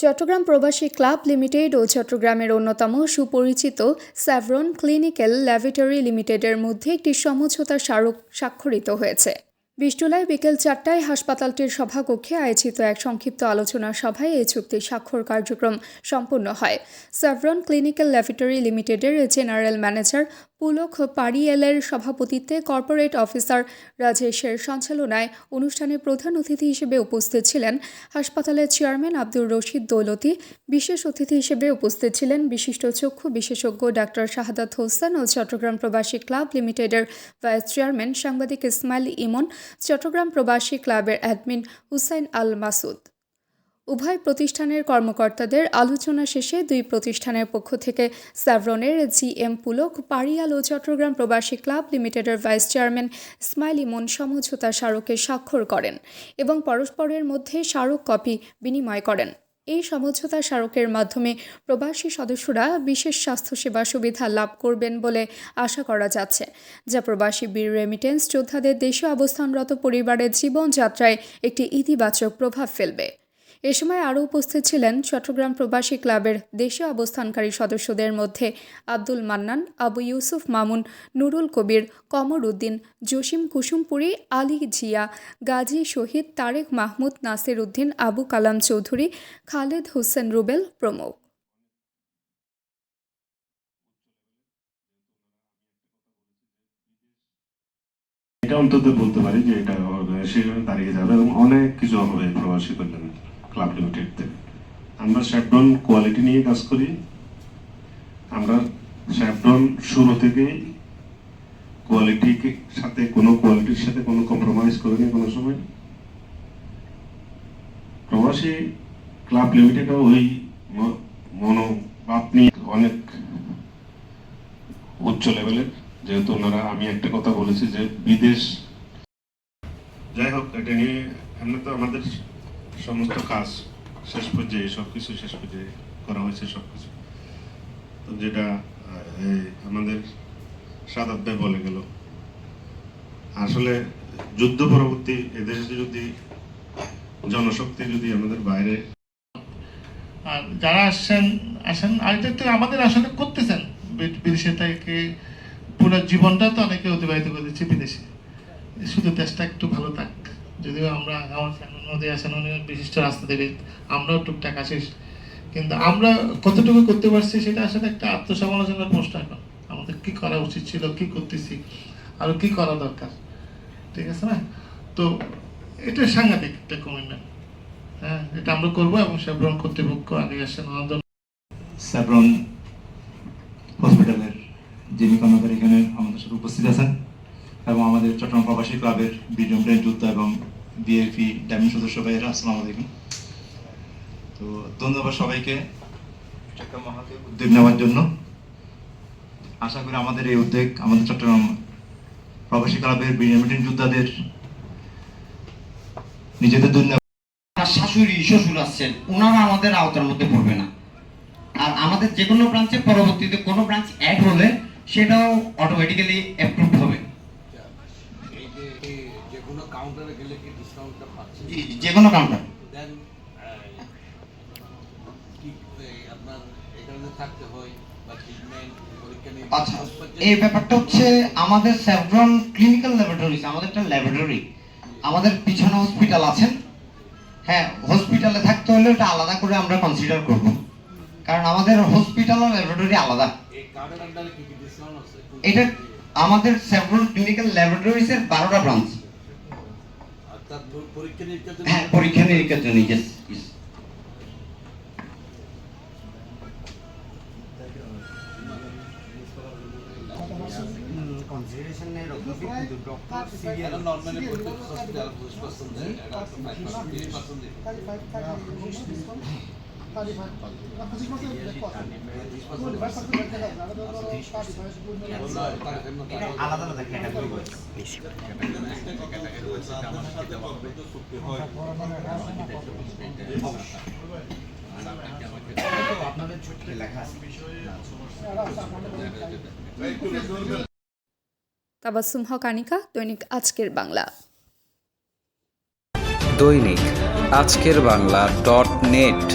চট্টগ্রাম প্রবাসী club limited ও চট্টগ্রামের অন্যতম সুপরিচিত স্যাভরন ক্লিনিক্যাল ল্যাবরেটরি লিমিটেডের মধ্যে একটি সমঝোতা স্মারক স্বাক্ষরিত হয়েছে। 20 জুলাই বিকেল 4টায় হাসপাতালটির সভাকক্ষে আয়োজিত এক সংক্ষিপ্ত আলোচনা সভায় এই চুক্তি স্বাক্ষর কার্যক্রম সম্পন্ন হয়। স্যাভরন ক্লিনিক্যাল ল্যাবরেটরি লিমিটেডের জেনারেল ম্যানেজার পুলক পারিয়েলের সভাপতিত্বে কর্পোরেট অফিসার রাজেশের সঞ্চালনায় অনুষ্ঠানে প্রধান অতিথি হিসেবে উপস্থিত ছিলেন হাসপাতালের চেয়ারম্যান আব্দুর রশিদ দৌলতি। বিশেষ অতিথি হিসেবে উপস্থিত ছিলেন বিশিষ্ট চক্ষু বিশেষজ্ঞ ডাক্তার শাহাদাত হোসেন ও চট্টগ্রাম প্রবাসী ক্লাব লিমিটেডের ভাইস চেয়ারম্যান সাংবাদিক ইসমাইল ইমন, চট্টগ্রাম প্রবাসী ক্লাবের অ্যাডমিন হুসাইন আল মাসুদ। উভয় প্রতিষ্ঠানের কর্মকর্তাদের আলোচনা শেষে দুই প্রতিষ্ঠানের পক্ষ থেকে স্যাভরনের জিএম পুলক পারিয়াল ও চট্টগ্রাম প্রবাসী ক্লাব লিমিটেডের ভাইস চেয়ারম্যান ইসমাইল ইমন সমঝোতা স্মারকে স্বাক্ষর করেন এবং পরস্পরের মধ্যে স্মারক কপি বিনিময় করেন। এই সমঝোতা স্মারকের মাধ্যমে প্রবাসী সদস্যরা বিশেষ স্বাস্থ্যসেবা সুবিধা লাভ করবেন বলে আশা করা যাচ্ছে, যা প্রবাসী বীর রেমিটেন্স যোদ্ধাদের দেশে অবস্থানরত পরিবারের জীবনযাত্রায় একটি ইতিবাচক প্রভাব ফেলবে। এ সময় আরও উপস্থিত ছিলেন চট্টগ্রাম প্রবাসী ক্লাবের দেশে অবস্থানকারী সদস্যদের মধ্যে আব্দুল মান্নান, আবু ইউসুফ মামুন, নুরুল কবির, কমর উদ্দিন, জসিম কুসুমপুরি, আলী জিয়া, গাজী শহীদ, তারেক মাহমুদ, নাসির উদ্দিন, আবু কালাম চৌধুরী, খালেদ হোসেন রুবেল প্রমুখ। এটা অন্তত বলতে পারি যে এটা সেখানে দাঁড়িয়ে যাবে এবং অনেক কিছু হবে প্রবাসী কল্যাণ ক্লাব লিমিটেড থেকে। আমরা স্যাভরন কোয়ালিটি নিয়ে কাজ করি। আমরা স্যাভরন শুরু থেকেই কোয়ালিটির সাথে কোনো কম্প্রোমাইজ করিনি কোনো সময়। প্রবাসী ক্লাব লিমিটেডও ওই মনোভাব নিয়ে অনেক উচ্চ লেভেলের, যেহেতু ওনারা, আমি একটা কথা বলেছি যে বিদেশ, যাই হোক, এটা নিয়ে আমরা তো আমাদের সমস্ত কাজ শেষ পর্যায়ে সবকিছু শেষ পর্যায়ে করা হয়েছে সবকিছু। তো যেটা আমাদের সাদাত ভাই বলে গেল, আসলে যুদ্ধ পরবর্তী এদেশে যদি জনশক্তি যদি আমাদের বাইরে আর যারা আসেন আর এটা তো আমাদের আসলে করতেছেন বিদেশে থেকে পুরো জীবনটা তো অনেকে অতিবাহিত করেছে বিদেশে, শুধু দেশটা একটু ভালো থাক। যদিও আমরা আমার নদী আসেন অনেক বিশিষ্ট রাস্তাবিদ, আমরাও টুকটাক আসিস, কিন্তু আমরা কতটুকু করতে পারছি সেটা আসলে একটা আত্মসমালোচনার প্রশ্ন। এখন আমাদের কি করা উচিত ছিল, কি করতেছি, আর কি করা দরকার, ঠিক আছে না? তো এটা সাংঘাতিক একটা কমিটমেন্ট। হ্যাঁ, এটা আমরা করবো এবং স্যাভরন কর্তৃপক্ষ আগে আসেন স্যাভরন হসপিটালের যিনি কর্মচারী এখানে আমাদের সাথে উপস্থিত আছেন এবং আমাদের চট্টগ্রাম প্রবাসী ক্লাবের বীর রেমিটেন্স যোদ্ধা এবং বিএপি ডায়মন্ড সদস্য ভাইয়েরা, আসসালামু আলাইকুম। তো ধন্যবাদ সবাইকে একটা মহৎ উদ্যোগ নেওয়ার জন্য। আশা করি আমাদের এই উদ্যোগ আমাদের চট্টগ্রাম প্রবাসী ক্লাবের বীর রেমিটেন্স যোদ্ধাদের নিজেদের শাশুড়ি শ্বশুর আসছেন, ওনারা আমাদের আওতার মধ্যে পড়বে না। আর আমাদের যে কোনো ব্রাঞ্চে পরবর্তীতে কোনো ব্রাঞ্চ অ্যাড হলে সেটাও অটোমেটিক্যালি অ্যাপ্রুভ হবে। যে কোনো কাউন্টারে গেলে কি ডিসকাউন্টটা পাচ্ছেন? যে কোনো কাউন্টার দেন কি আপনার এখানে থাকতে হয় বা ট্রিটমেন্ট পরীক্ষা নিয়ে? আচ্ছা, এই ব্যাপারটা হচ্ছে আমাদের স্যাভরন ক্লিনিক্যাল ল্যাবরেটরিজ, আমাদের একটা ল্যাবরেটরি, আমাদের পিছনে হসপিটাল আছেন। হ্যাঁ, হসপিটালে থাকতে হলে এটা আলাদা করে আমরা কনসিডার করব, কারণ আমাদের হসপিটাল আর ল্যাবরেটরি আলাদা। এই কার্ডের আন্ডারে কি কি ডিসকাউন্ট আছে? এটা আমাদের স্যাভরন ক্লিনিক্যাল ল্যাবরেটরিজ এর 12টা ব্রাঞ্চ। অর্থাৎ পরীক্ষা নিরীক্ষার জন্য? হ্যাঁ, পরীক্ষা নিরীক্ষার জন্য। ইয়েস, কনসিডারেশন নেই রকম কিন্তু ডক্টর সিরিয়াল নরমালি প্রত্যেক হসপিটাল 20% দেয়, এটা 5% দেয়। আলাদা আলাদা ক্যাটাগরি হয়। আপনাদের ছুটি লেখা আছে। তাবাসসুম হক আনিকা, দৈনিক আজকের বাংলা। দৈনিক আজকের বাংলা .net